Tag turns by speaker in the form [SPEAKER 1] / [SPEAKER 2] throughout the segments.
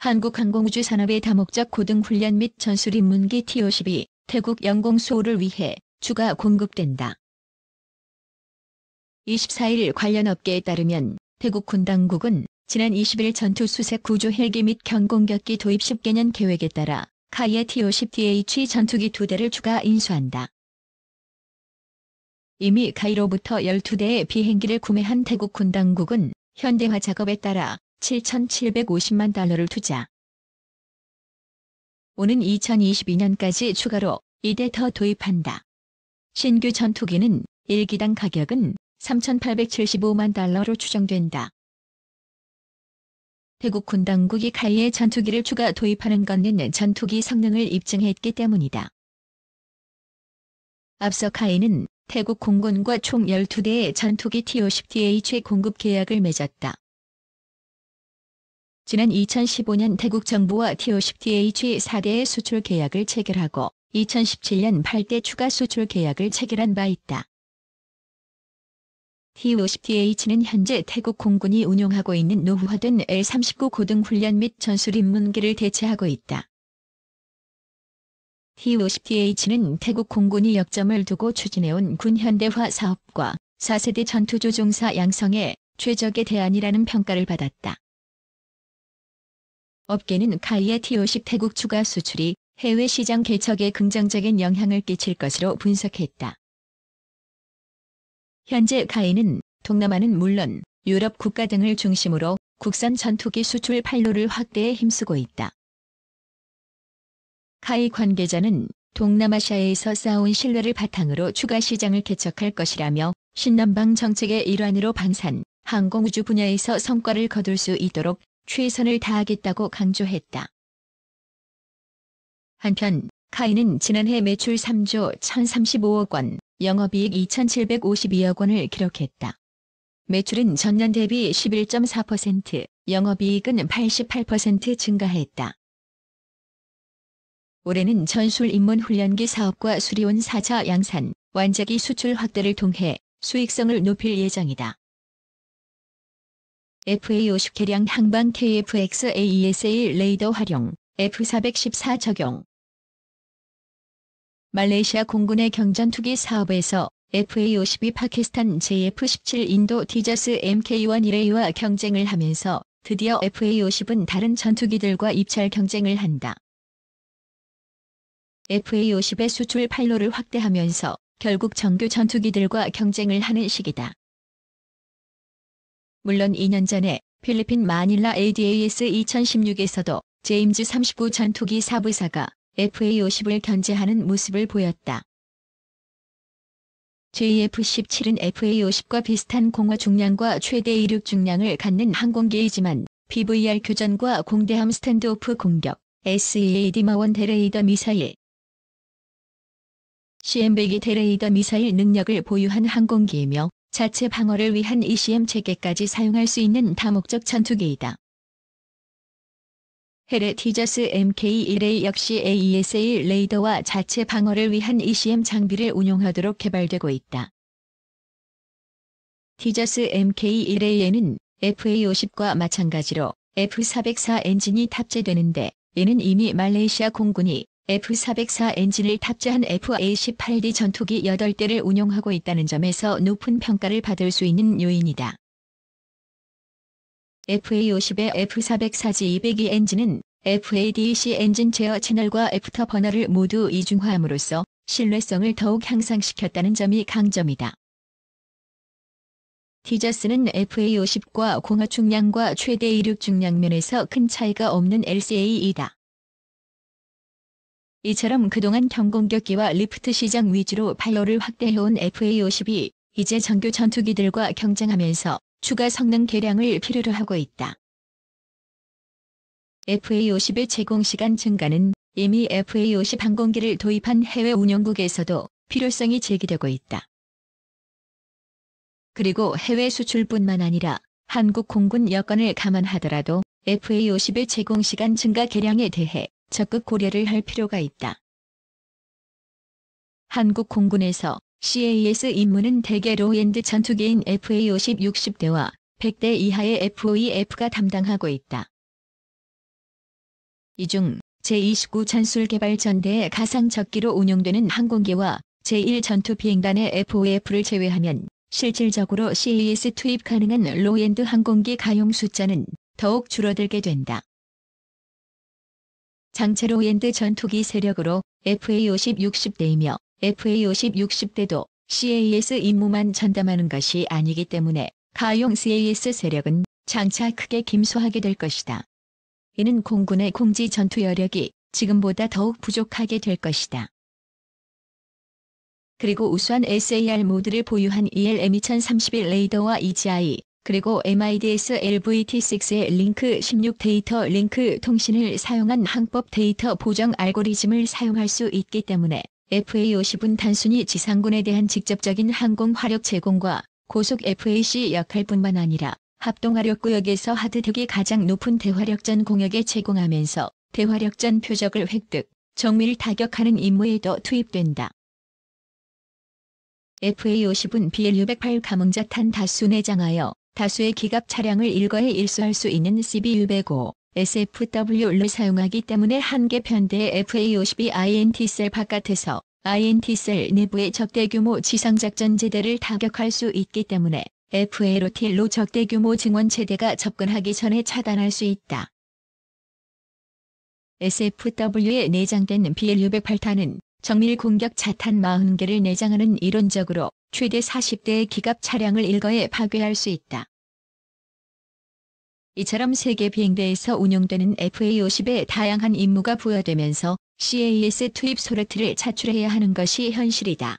[SPEAKER 1] 한국항공우주산업의 다목적 고등훈련 및 전술 입문기 T-52 태국 영공 수호를 위해 추가 공급된다. 24일 관련 업계에 따르면 태국 군 당국은 지난 20일 전투 수색 구조 헬기 및 경공격기 도입 10개년 계획에 따라 카이에 T-50DH 전투기 2대를 추가 인수한다. 이미 카이로부터 12대의 비행기를 구매한 태국 군 당국은 현대화 작업에 따라 7,750만 달러를 투자. 오는 2022년까지 추가로 2대 더 도입한다. 신규 전투기는 1기당 가격은 3,875만 달러로 추정된다. 태국 군 당국이 카이에 전투기를 추가 도입하는 것은 전투기 성능을 입증했기 때문이다. 앞서 카이는 태국 공군과 총 12대의 전투기 T-50DH 공급 계약을 맺었다. 지난 2015년 태국 정부와 T-50DH 4대의 수출 계약을 체결하고 2017년 8대 추가 수출 계약을 체결한 바 있다. T-50DH는 현재 태국 공군이 운용하고 있는 노후화된 L-39 고등훈련 및 전술 입문기를 대체하고 있다. T-50DH는 태국 공군이 역점을 두고 추진해온 군 현대화 사업과 4세대 전투조종사 양성의 최적의 대안이라는 평가를 받았다. 업계는 카이의 T-50 태국 추가 수출이 해외 시장 개척에 긍정적인 영향을 끼칠 것으로 분석했다. 현재 카이는 동남아는 물론 유럽 국가 등을 중심으로 국산 전투기 수출 판로를 확대에 힘쓰고 있다. 카이 관계자는 동남아시아에서 쌓아온 신뢰를 바탕으로 추가 시장을 개척할 것이라며 신남방 정책의 일환으로 방산, 항공우주 분야에서 성과를 거둘 수 있도록 최선을 다하겠다고 강조했다. 한편 카이는 지난해 매출 3조 1,035억 원, 영업이익 2,752억 원을 기록했다. 매출은 전년 대비 11.4%, 영업이익은 88% 증가했다. 올해는 전술 입문 훈련기 사업과 수리온 4차 양산, 완제기 수출 확대를 통해 수익성을 높일 예정이다. FA-50 개량 항방 KF-X AESA 레이더 활용, F-414 적용. 말레이시아 공군의 경전투기 사업에서 FA-52 파키스탄 JF-17 인도 티저스 MK-1 경쟁을 하면서 드디어 FA-50은 다른 전투기들과 입찰 경쟁을 한다. FA-50의 수출 판로를 확대하면서 결국 정규 전투기들과 경쟁을 하는 시기다. 물론 2년 전에 필리핀 마닐라 ADAS 2016에서도 제임즈 39 전투기 사부사가 FA-50을 견제하는 모습을 보였다. JF-17은 FA-50과 비슷한 공허 중량과 최대 이륙 중량을 갖는 항공기이지만 PVR 교전과 공대함 스탠드오프 공격, SEAD-1 대레이더 미사일, CM-102 대레이더 미사일 능력을 보유한 항공기이며 자체 방어를 위한 ECM 체계까지 사용할 수 있는 다목적 전투기이다. 헬의 티저스 MK-1A 역시 AESA 레이더와 자체 방어를 위한 ECM 장비를 운용하도록 개발되고 있다. 티저스 MK-1A에는 FA-50과 마찬가지로 F-404 엔진이 탑재되는데 이는 이미 말레이시아 공군이 F-404 엔진을 탑재한 FA-18D 전투기 8대를 운용하고 있다는 점에서 높은 평가를 받을 수 있는 요인이다. FA-50의 F-404G202 엔진은 FADEC 엔진 제어 채널과 애프터 버너를 모두 이중화함으로써 신뢰성을 더욱 향상시켰다는 점이 강점이다. 티저스는 FA-50과 공허 중량과 최대 이륙 중량 면에서 큰 차이가 없는 LCA이다. 이처럼 그동안 경공격기와 리프트 시장 위주로 판로를 확대해온 FA-50이 이제 정규 전투기들과 경쟁하면서 추가 성능 개량을 필요로 하고 있다. FA-50의 제공시간 증가는 이미 FA-50 항공기를 도입한 해외 운용국에서도 필요성이 제기되고 있다. 그리고 해외 수출뿐만 아니라 한국 공군 여건을 감안하더라도 FA-50의 제공시간 증가 개량에 대해 적극 고려를 할 필요가 있다. 한국 공군에서 CAS 임무는 대개 로우엔드 전투기인 FA-50 60대와 100대 이하의 FOEF가 담당하고 있다. 이 중 제29 전술개발전대의 가상적기로 운용되는 항공기와 제1 전투비행단의 F-5F를 제외하면 실질적으로 CAS 투입 가능한 로우엔드 항공기 가용 숫자는 더욱 줄어들게 된다. 장체 로우엔드 전투기 세력으로 FA-50 60대이며 FA-50 60대도 CAS 임무만 전담하는 것이 아니기 때문에 가용 CAS 세력은 장차 크게 김소하게 될 것이다. 이는 공군의 공지 전투 여력이 지금보다 더욱 부족하게 될 것이다. 그리고 우수한 SAR 모드를 보유한 ELM2031 레이더와 EGI, 그리고 MIDS LVT6의 링크 16 데이터 링크 통신을 사용한 항법 데이터 보정 알고리즘을 사용할 수 있기 때문에 FA-50은 단순히 지상군에 대한 직접적인 항공 화력 제공과 고속 FAC 역할뿐만 아니라 합동화력 구역에서 하드덱이 가장 높은 대화력전 공역에 제공하면서 대화력전 표적을 획득, 정밀 타격하는 임무에도 투입된다. FA-50은 BL-608 감응자탄 다수 내장하여 다수의 기갑 차량을 일거에 일수할 수 있는 CBU-105 SFW를 사용하기 때문에 한 개 편대의 FA-50이 INT셀 바깥에서 INT셀 내부의 적대규모 지상작전제대를 타격할 수 있기 때문에 FA-로틸로 적대규모 증원체대가 접근하기 전에 차단할 수 있다. SFW에 내장된 BL-608탄은 정밀 공격 자탄 40개를 내장하는 이론적으로 최대 40대의 기갑 차량을 일거에 파괴할 수 있다. 이처럼 세계 비행대에서 운용되는 FA-50에 다양한 임무가 부여되면서 CAS 투입 소레트를 차출해야 하는 것이 현실이다.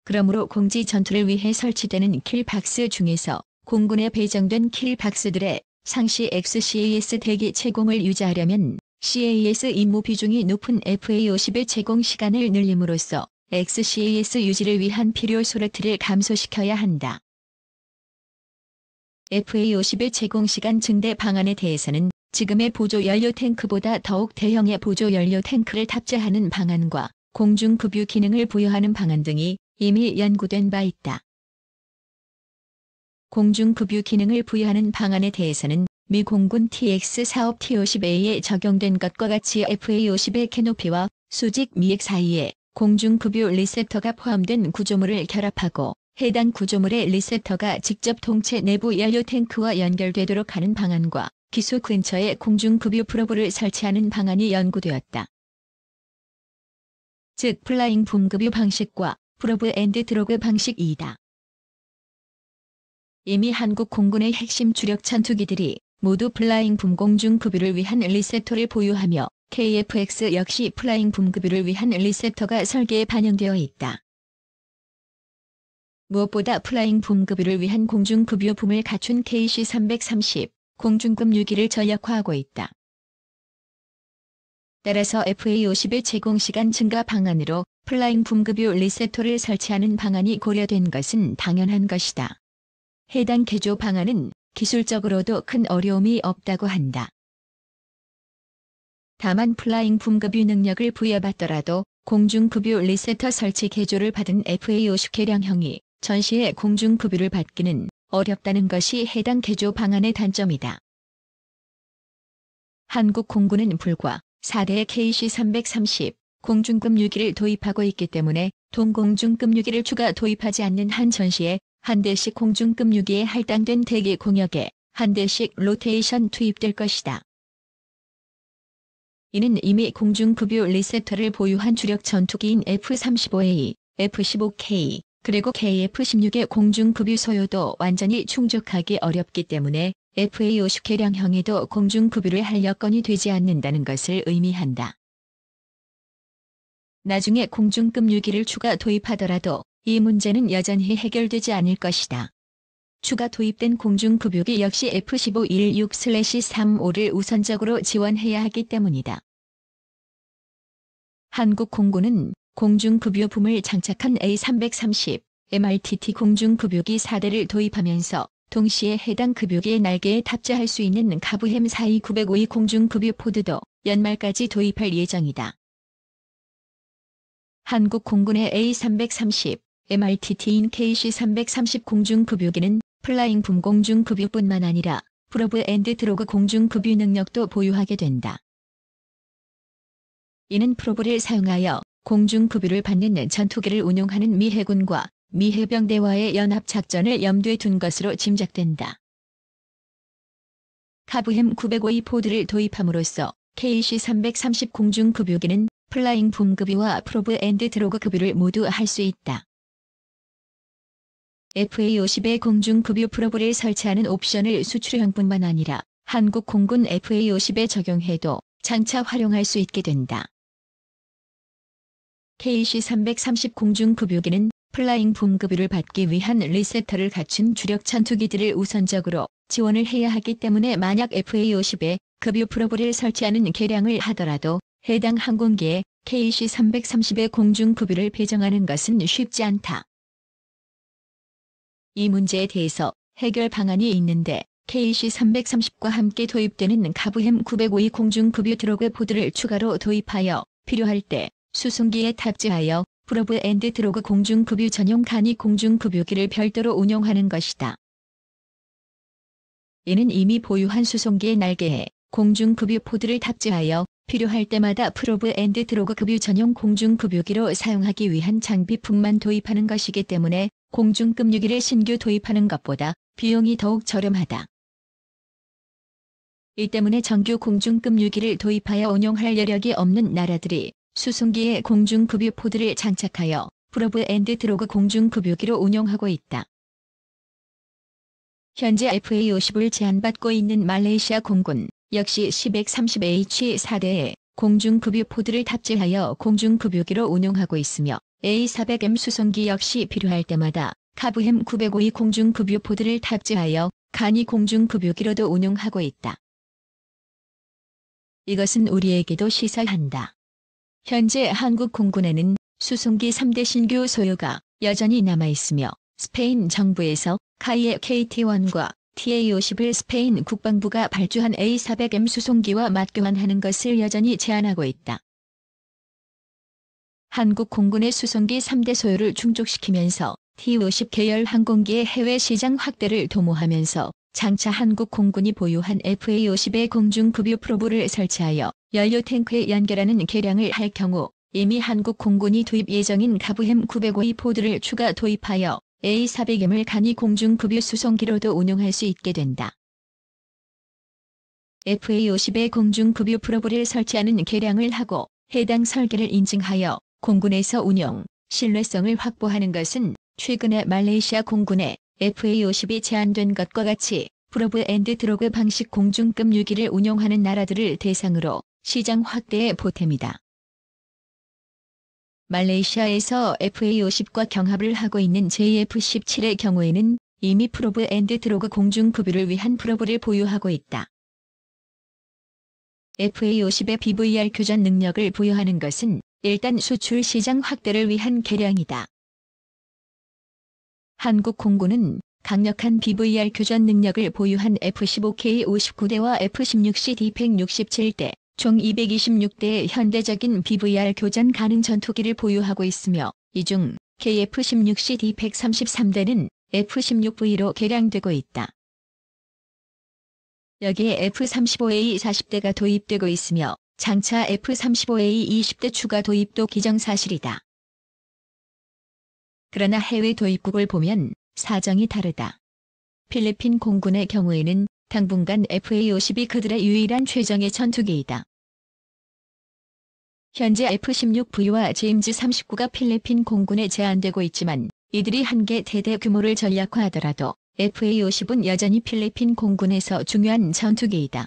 [SPEAKER 1] 그러므로 공지 전투를 위해 설치되는 킬박스 중에서 공군에 배정된 킬박스들의 상시 XCAS 대기 제공을 유지하려면 CAS 임무 비중이 높은 FA-50의 제공 시간을 늘림으로써 XCAS 유지를 위한 필요 소레트를 감소시켜야 한다. FA-50의 제공 시간 증대 방안에 대해서는 지금의 보조 연료 탱크보다 더욱 대형의 보조 연료 탱크를 탑재하는 방안과 공중급유 기능을 부여하는 방안 등이 이미 연구된 바 있다. 공중급유 기능을 부여하는 방안에 대해서는 미 공군 TX 사업 T-50A에 적용된 것과 같이 FA-50의 캐노피와 수직 미액 사이에 공중급유 리셉터가 포함된 구조물을 결합하고 해당 구조물의 리셉터가 직접 통체 내부 연료 탱크와 연결되도록 하는 방안과 기수 근처에 공중급유 프로브를 설치하는 방안이 연구되었다. 즉 플라잉 붐급유 방식과 프로브 앤드 드로그 방식이다. 이미 한국 공군의 핵심 주력 전투기들이 모두 플라잉 붐 공중급유를 위한 리셉터를 보유하며 KF-X 역시 플라잉 붐 급유를 위한 리셉터가 설계에 반영되어 있다. 무엇보다 플라잉 붐 급유를 위한 공중급유 붐을 갖춘 KC-330 공중급 유기를 전략화하고 있다. 따라서 FA-50의 제공시간 증가 방안으로 플라잉 붐 급유 리셉터를 설치하는 방안이 고려된 것은 당연한 것이다. 해당 개조 방안은 기술적으로도 큰 어려움이 없다고 한다. 다만 플라잉 붐급유 능력을 부여받더라도 공중급유 리셉터 설치 개조를 받은 FA-50 개량형이 전시에 공중급유를 받기는 어렵다는 것이 해당 개조 방안의 단점이다. 한국 공군은 불과 4대의 KC-330 공중급 유기를 도입하고 있기 때문에 동공중급 유기를 추가 도입하지 않는 한 전시에 한 대씩 공중급 유기에 할당된 대기 공역에 한 대씩 로테이션 투입될 것이다. 이는 이미 공중급유 리셉터를 보유한 주력 전투기인 F-35A, F-15K, 그리고 KF-16의 공중급유 소요도 완전히 충족하기 어렵기 때문에 FA-50 개량형에도 공중급유를 할 여건이 되지 않는다는 것을 의미한다. 나중에 공중급 유기를 추가 도입하더라도 이 문제는 여전히 해결되지 않을 것이다. 추가 도입된 공중급유기 역시 F-1516/35를 우선적으로 지원해야 하기 때문이다. 한국 공군은 공중급유 붐을 장착한 A330 MRTT 공중급유기 4대를 도입하면서 동시에 해당 급유기의 날개에 탑재할 수 있는 가브햄 42905 공중급유 포드도 연말까지 도입할 예정이다. 한국 공군의 A330 MRTT인 KC-330 공중급유기는 플라잉 붐 공중급유뿐만 아니라 프로브 앤드 드로그 공중급유 능력도 보유하게 된다. 이는 프로브를 사용하여 공중급유를 받는 전투기를 운용하는 미 해군과 미 해병대와의 연합작전을 염두에 둔 것으로 짐작된다. 카브햄 905의 포드를 도입함으로써 KC-330 공중급유기는 플라잉 붐 급유와 프로브 앤드 드로그 급유를 모두 할 수 있다. FA-50의 공중급유 프로브를 설치하는 옵션을 수출형뿐만 아니라 한국 공군 FA-50에 적용해도 장차 활용할 수 있게 된다. KC-330 공중급유기는 플라잉 붐 급유를 받기 위한 리셉터를 갖춘 주력 전투기들을 우선적으로 지원을 해야 하기 때문에 만약 FA-50에 급유 프로브를 설치하는 개량을 하더라도 해당 항공기에 KC-330의 공중급유를 배정하는 것은 쉽지 않다. 이 문제에 대해서 해결 방안이 있는데 KC-330과 함께 도입되는 카브햄 905의 공중급유 드로그 포드를 추가로 도입하여 필요할 때 수송기에 탑재하여 프로브 앤드 드로그 공중급유 전용 간이 공중급유기를 별도로 운용하는 것이다. 이는 이미 보유한 수송기의 날개에 공중급유 포드를 탑재하여 필요할 때마다 프로브 앤드 드로그 급유 전용 공중급유기로 사용하기 위한 장비품만 도입하는 것이기 때문에 공중급유기를 신규 도입하는 것보다 비용이 더욱 저렴하다. 이 때문에 정규 공중급유기를 도입하여 운용할 여력이 없는 나라들이 수송기에 공중급유 포드를 장착하여 프로브 앤드 드로그 공중급유기로 운용하고 있다. 현재 FA-50을 제한받고 있는 말레이시아 공군 역시 C-130H-4대에 공중급유 포드를 탑재하여 공중급유기로 운용하고 있으며 A400M 수송기 역시 필요할 때마다 카브햄 905의 공중급유 포드를 탑재하여 간이 공중급유기로도 운용하고 있다. 이것은 우리에게도 시사한다. 현재 한국 공군에는 수송기 3대 신규 소유가 여전히 남아있으며 스페인 정부에서 카이에 KT-1과 TA-50을 스페인 국방부가 발주한 A400M 수송기와 맞교환하는 것을 여전히 제한하고 있다. 한국 공군의 수송기 3대 소유를 충족시키면서 T-50 계열 항공기의 해외 시장 확대를 도모하면서 장차 한국 공군이 보유한 FA-50의 공중급유 프로브를 설치하여 연료 탱크에 연결하는 개량을 할 경우 이미 한국 공군이 도입 예정인 카브햄 905의 포드를 추가 도입하여 A400M을 간이 공중급유 수송기로도 운용할 수 있게 된다. FA-50의 공중급유 프로브를 설치하는 개량을 하고 해당 설계를 인증하여 공군에서 운용, 신뢰성을 확보하는 것은 최근에 말레이시아 공군의 FA-50이 제한된 것과 같이 프로브 앤드 드로그 방식 공중급유기를 운용하는 나라들을 대상으로 시장 확대의 보탬이다. 말레이시아에서 FA-50과 경합을 하고 있는 JF-17의 경우에는 이미 프로브 앤드 드로그 공중급유를 위한 프로브를 보유하고 있다. FA-50의 BVR 교전 능력을 부여하는 것은 일단 수출 시장 확대를 위한 개량이다. 한국 공군은 강력한 BVR 교전 능력을 보유한 F-15K59대와 F-16C-D167대, 총 226대의 현대적인 BVR 교전 가능 전투기를 보유하고 있으며 이 중 KF-16C-D133대는 F-16V로 개량되고 있다. 여기에 F-35A 40대가 도입되고 있으며 장차 F-35A 20대 추가 도입도 기정사실이다. 그러나 해외 도입국을 보면 사정이 다르다. 필리핀 공군의 경우에는 당분간 FA-50이 그들의 유일한 최정예 전투기이다. 현재 F-16V와 제임즈 39가 필리핀 공군에 제한되고 있지만 이들이 한개 대대 규모를 전략화하더라도 FA-50은 여전히 필리핀 공군에서 중요한 전투기이다.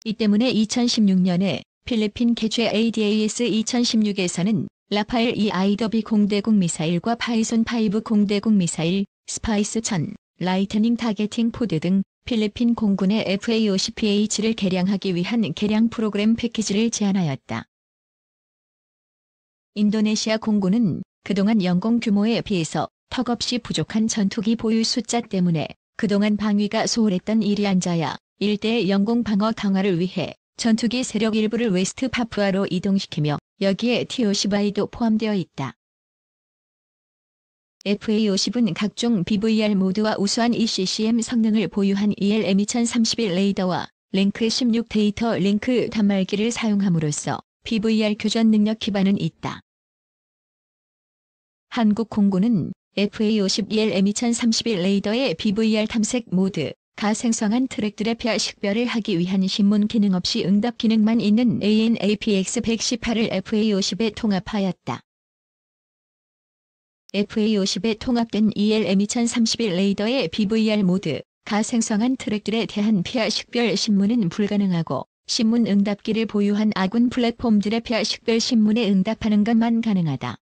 [SPEAKER 1] 이 때문에 2016년에 필리핀 개최 ADAS-2016에서는 라파엘 EIW 공대국 미사일과 파이손 5 공대국 미사일, 스파이스 1000, 라이트닝 타겟팅 포드 등 필리핀 공군의 FA-50PH를 개량하기 위한 개량 프로그램 패키지를 제안하였다. 인도네시아 공군은 그동안 영공 규모에 비해서 턱없이 부족한 전투기 보유 숫자 때문에 그동안 방위가 소홀했던 이리안자야 일대의 영공 방어 강화를 위해 전투기 세력 일부를 웨스트 파푸아로 이동시키며 여기에 T-50I도 포함되어 있다. FA50은 각종 BVR 모드와 우수한 ECCM 성능을 보유한 ELM2031 레이더와 링크 16 데이터 링크 단말기를 사용함으로써 BVR 교전 능력 기반은 있다. 한국공군은 FA50 ELM2031 레이더의 BVR 탐색 모드, 가 생성한 트랙들의 폐하 식별을 하기 위한 신문 기능 없이 응답 기능만 있는 AN/APX118을 FA50에 통합하였다. FA50에 통합된 ELM2031 레이더의 BVR 모드, 가 생성한 트랙들에 대한 폐하 식별 신문은 불가능하고 신문 응답기를 보유한 아군 플랫폼들의 폐하 식별 신문에 응답하는 것만 가능하다.